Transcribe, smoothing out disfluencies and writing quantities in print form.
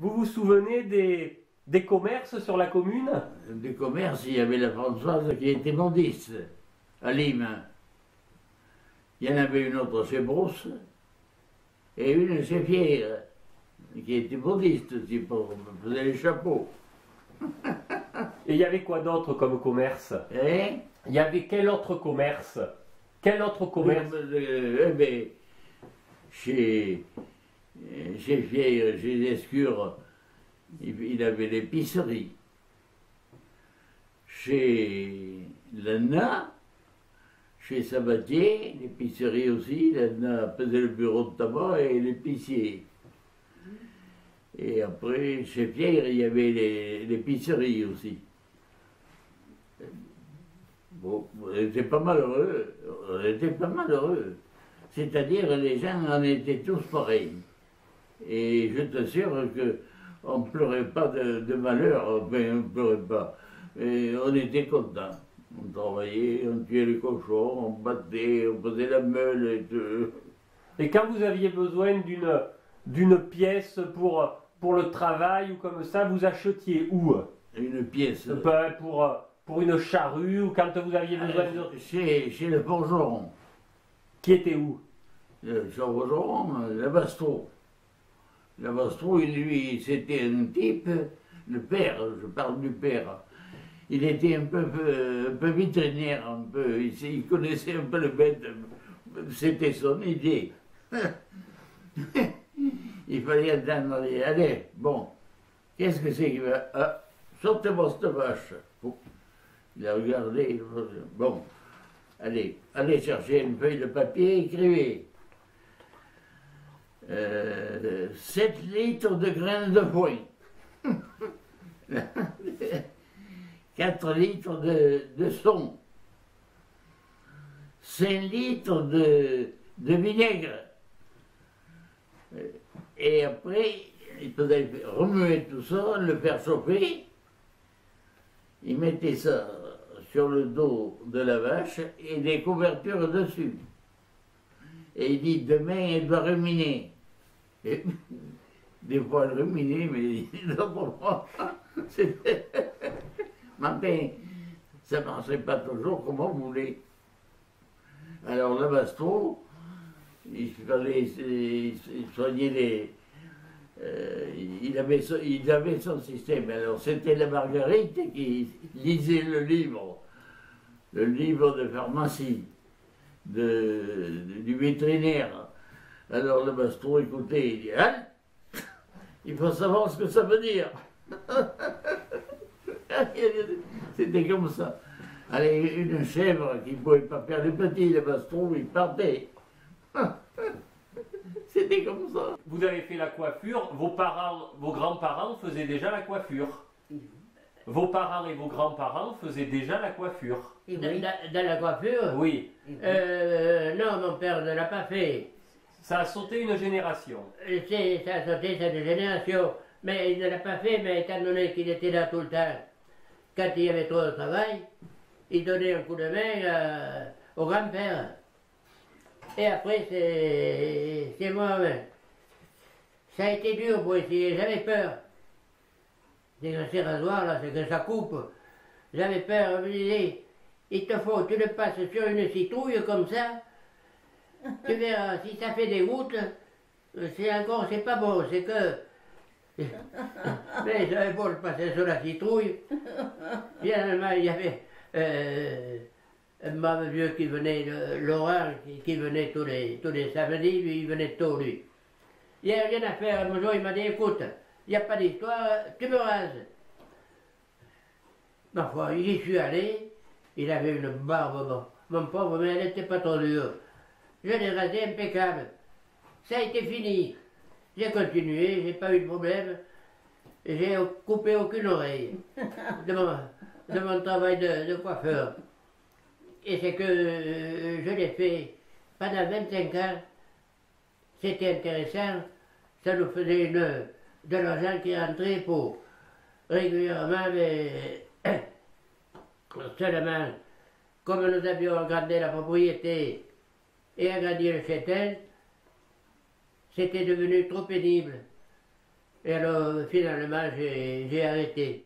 vous vous souvenez des commerces sur la commune? Des commerces, il y avait la Françoise qui était modiste à Lime. Il y en avait une autre chez Brousse et une chez Fière, qui était modiste aussi, faisait les chapeaux. Et il y avait quoi d'autre comme commerce? Hein? Il y avait quel autre commerce? Quel autre commerce? Chez Fière, chez Lescure, il avait l'épicerie. Chez Lana, chez Sabatier, l'épicerie aussi, Lana faisait le bureau de tabac et l'épicier. Et après, chez Fière, il y avait l'épicerie aussi. Bon, on était pas malheureux, on était pas malheureux. C'est-à-dire, les gens en étaient tous pareils. Et je t'assure qu'on ne pleurait pas de malheur, mais on ne pleurait pas. Et on était contents. On travaillait, on tuait les cochons, on battait, on faisait la meule et tout. Et quand vous aviez besoin d'une pièce pour le travail ou comme ça, vous achetiez où? Une pièce. Ben, pour une charrue ou quand vous aviez besoin de... Chez le forgeron. Qui était où? Le forgeron, la Bastro. La Bastro, lui, c'était un type, le père, je parle du père. Il était un peu vétérinaire, un peu, il connaissait un peu le bête, c'était son idée. Il fallait attendre, allez, bon, qu'est-ce que c'est qu'il va... Ah, sortez-moi cette vache. Bon. Il a regardé, bon, allez chercher une feuille de papier, écrivez. 7 litres de graines de foin. 4 litres de son. 5 litres de vinaigre. Et après, il faisait remuer tout ça, le faire chauffer. Il mettait ça sur le dos de la vache et des couvertures dessus. Et il dit, demain, elle doit ruminer. Et des fois, elle ruminait, mais non pour moi. Mais enfin, ça ne marchait pas toujours comme on voulait. Alors, la Bastro, il fallait soigner les... il avait son système. Alors, c'était la Marguerite qui lisait le livre de pharmacie, du vétérinaire. Alors, le Bastro écoutait, il dit, hein? Il faut savoir ce que ça veut dire. C'était comme ça. Allez, une chèvre qui ne pouvait pas faire les petits, le Bastro, il partait. C'était comme ça. Vous avez fait la coiffure, vos grands-parents faisaient déjà la coiffure. Vos parents et vos grands-parents faisaient déjà la coiffure. Dans la coiffure? Oui. Non, mon père ne l'a pas fait. Ça a sauté une génération. Ça a sauté cette génération. Mais il ne l'a pas fait, mais étant donné qu'il était là tout le temps, quand il y avait trop de travail, il donnait un coup de main au grand-père. Et après, c'est moi-même. Ça a été dur pour essayer, j'avais peur. C'est que ces rasoirs là, c'est que ça coupe. J'avais peur, je me disais, il te faut, tu le passes sur une citrouille comme ça, tu verras, si ça fait des gouttes, c'est pas bon, c'est que... Mais j'avais beau le passer sur la citrouille, finalement il y avait un brave vieux qui venait, Laurent, qui venait tous les samedis, lui il venait tôt lui. Il n'y a rien à faire, un jour il m'a dit, écoute, il n'y a pas d'histoire, tu me rases. Ma foi, j'y suis allé, il avait une barbe, mon pauvre, mais elle n'était pas trop dure. Je l'ai rasé impeccable. Ça a été fini. J'ai continué, j'ai pas eu de problème. J'ai coupé aucune oreille de mon travail de coiffeur. Et c'est que je l'ai fait pendant 25 ans. C'était intéressant. Ça nous faisait de l'argent qui rentrait pour régulièrement, mais seulement, comme nous avions agrandi la propriété et agrandi le châtel, c'était devenu trop pénible. Et alors, finalement, j'ai arrêté.